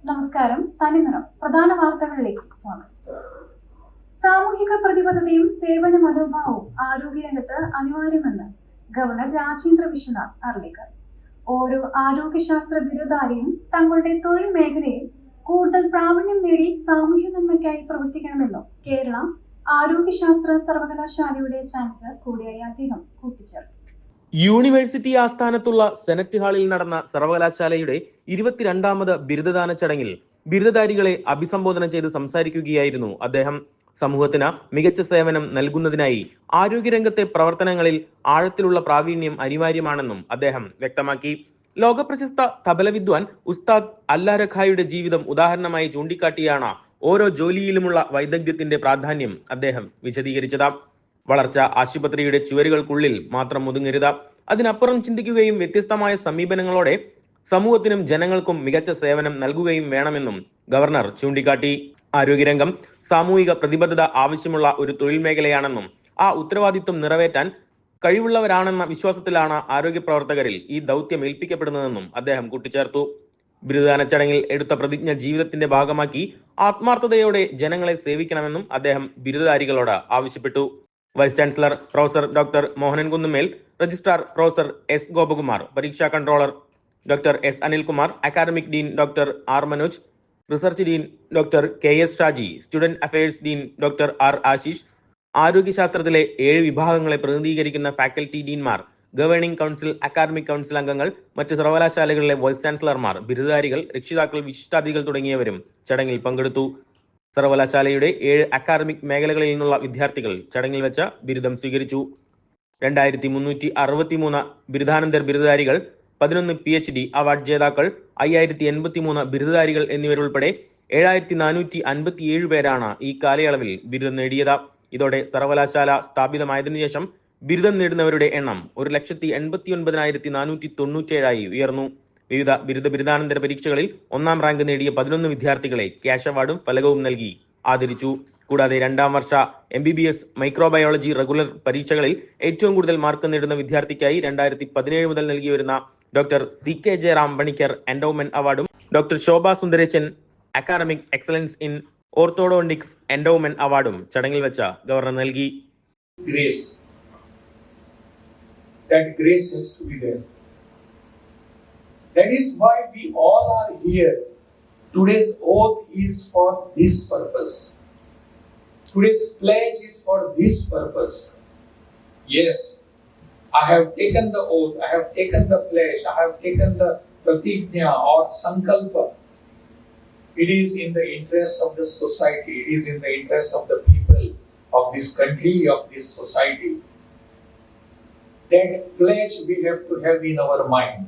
നമസ്കാരം. തനിനിറം പ്രധാന വാർത്തകളിലേക്ക് സ്വാഗതം. സാമൂഹിക പ്രതിബദ്ധതയും സേവന മനോഭാവവും ആരോഗ്യരംഗത്ത് അനിവാര്യമെന്ന് ഗവർണർ രാജേന്ദ്ര വിശ്വനാഥ് അർലേക്കർ. ഓരോ ആരോഗ്യശാസ്ത്ര ബിരുദധാരിയും തങ്ങളുടെ തൊഴിൽ മേഖലയിൽ കൂടുതൽ പ്രാവീണ്യം നേടി സാമൂഹ്യ നന്മയ്ക്കായി പ്രവർത്തിക്കണമെന്നും കേരള ആരോഗ്യശാസ്ത്ര സർവകലാശാലയുടെ ചാൻസലർ കൂടിയായ അദ്ദേഹം കൂട്ടിച്ചേർത്തു. യൂണിവേഴ്സിറ്റി ആസ്ഥാനത്തുള്ള സെനറ്റ് ഹാളിൽ നടന്ന സർവകലാശാലയുടെ 22ാമത് ബിരുദദാന ചടങ്ങിൽ ബിരുദധാരികളെ അഭിസംബോധന ചെയ്ത് സംസാരിക്കുകയായിരുന്നു അദ്ദേഹം. സമൂഹത്തിന് മികച്ച സേവനം നൽകുന്നതിനായി ആരോഗ്യരംഗത്തെ പ്രവർത്തനങ്ങളിൽ ആഴത്തിലുള്ള പ്രാവീണ്യം അനിവാര്യമാണെന്നും അദ്ദേഹം വ്യക്തമാക്കി. ലോകപ്രശസ്ത തബല വിദ്വാൻ ഉസ്താദ് അല്ലാരഖായുടെ ജീവിതം ഉദാഹരണമായി ചൂണ്ടിക്കാട്ടിയാണ് ഓരോ ജോലിയിലുമുള്ള വൈദഗ്ധ്യത്തിന്റെ പ്രാധാന്യം അദ്ദേഹം വിശദീകരിച്ചത്. വളർച്ച ആശുപത്രിയുടെ ചുവരുകൾക്കുള്ളിൽ മാത്രം ഒതുങ്ങരുത്, അതിനപ്പുറം ചിന്തിക്കുകയും വ്യത്യസ്തമായ സമീപനങ്ങളോടെ സമൂഹത്തിനും ജനങ്ങൾക്കും മികച്ച സേവനം നൽകുകയും വേണമെന്നും ഗവർണർ ചൂണ്ടിക്കാട്ടി. ആരോഗ്യരംഗം സാമൂഹിക പ്രതിബദ്ധത ആവശ്യമുള്ള ഒരു തൊഴിൽ മേഖലയാണെന്നും ആ ഉത്തരവാദിത്വം നിറവേറ്റാൻ കഴിവുള്ളവരാണെന്ന വിശ്വാസത്തിലാണ് ആരോഗ്യ പ്രവർത്തകരിൽ ഈ ദൗത്യം ഏൽപ്പിക്കപ്പെടുന്നതെന്നും അദ്ദേഹം കൂട്ടിച്ചേർത്തു. ബിരുദദാന ചടങ്ങിൽ എടുത്ത പ്രതിജ്ഞ ജീവിതത്തിന്റെ ഭാഗമാക്കി ആത്മാർത്ഥതയോടെ ജനങ്ങളെ സേവിക്കണമെന്നും അദ്ദേഹം ബിരുദധാരികളോട് ആവശ്യപ്പെട്ടു. Vice chancellor professor doctor Mohanan Kunnummel, registrar professor S Gopakumar, പരീക്ഷാ controller doctor S Anilkumar, academic dean doctor R Manoj, research dean doctor K S Shaji, student affairs dean doctor R Ashish, ആരോഗ്യശാസ്ത്രത്തിലെ 7 വിഭാഗങ്ങളെ പ്രതിനിധീകരിക്കുന്ന ഫാക്കൽറ്റി ഡീൻമാർ, ഗവേണിംഗ് കൗൺസിൽ, അക്കാദമിക് കൗൺസിൽ അംഗങ്ങൾ, മറ്റ് സർവകലാശാലകളിലെ വൈസ് ചാൻസലർമാർ, ബിരുദധാരികൾ, രക്ഷിതാക്കൾ, വിശിഷ്ടാതിഥികൾ തുടങ്ങിയവരും ചടങ്ങിൽ പങ്കെടുത്തു. സർവകലാശാലയുടെ 7 അക്കാദമിക് മേഖലകളിൽ നിന്നുള്ള വിദ്യാർത്ഥികൾ ചടങ്ങിൽ വെച്ച് ബിരുദം സ്വീകരിച്ചു. 2363 ബിരുദാനന്തര ബിരുദധാരികൾ, 11 PhD അവാർഡ് ജേതാക്കൾ, 5083 ബിരുദധാരികൾ എന്നിവരുൾപ്പെടെ 7457 പേരാണ് ഈ കാലയളവിൽ ബിരുദം നേടിയത്. ഇതോടെ സർവകലാശാല സ്ഥാപിതമായതിനു ശേഷം ബിരുദം നേടുന്നവരുടെ എണ്ണം 1,89,497 ഉയർന്നു. വിവിധ ബിരുദാനന്തര പരീക്ഷകളിൽ 1ാം റാങ്ക് നേടിയ 11 വിദ്യാർത്ഥികളെ ക്യാഷ് അവാർഡും ഫലകവും നൽകി ആദരിച്ചു. കൂടാതെ 2ാം വർഷ MBBS മൈക്രോബയോളജി റെഗുലർ പരീക്ഷകളിൽ ഏറ്റവും കൂടുതൽ മാർക്ക് നേടുന്ന വിദ്യാർത്ഥിക്കായി 2017 മുതൽ നൽകി വരുന്ന doctor CK Jayaram Panicker endowment അവാർഡും doctor Shobha Sundaresan academic excellence in orthodontics endowment അവാർഡും ചടങ്ങിൽ വെച്ച ഗവർണർ നൽകി. That grace has to be there. That is why we all are here. Today's oath is for this purpose. Today's pledge is for this purpose. Yes, I have taken the oath, I have taken the pledge, I have taken the pratigna or sankalpa. It is in the interest of the society, it is in the interest of the people of this country, of this society. That pledge we have to have in our mind.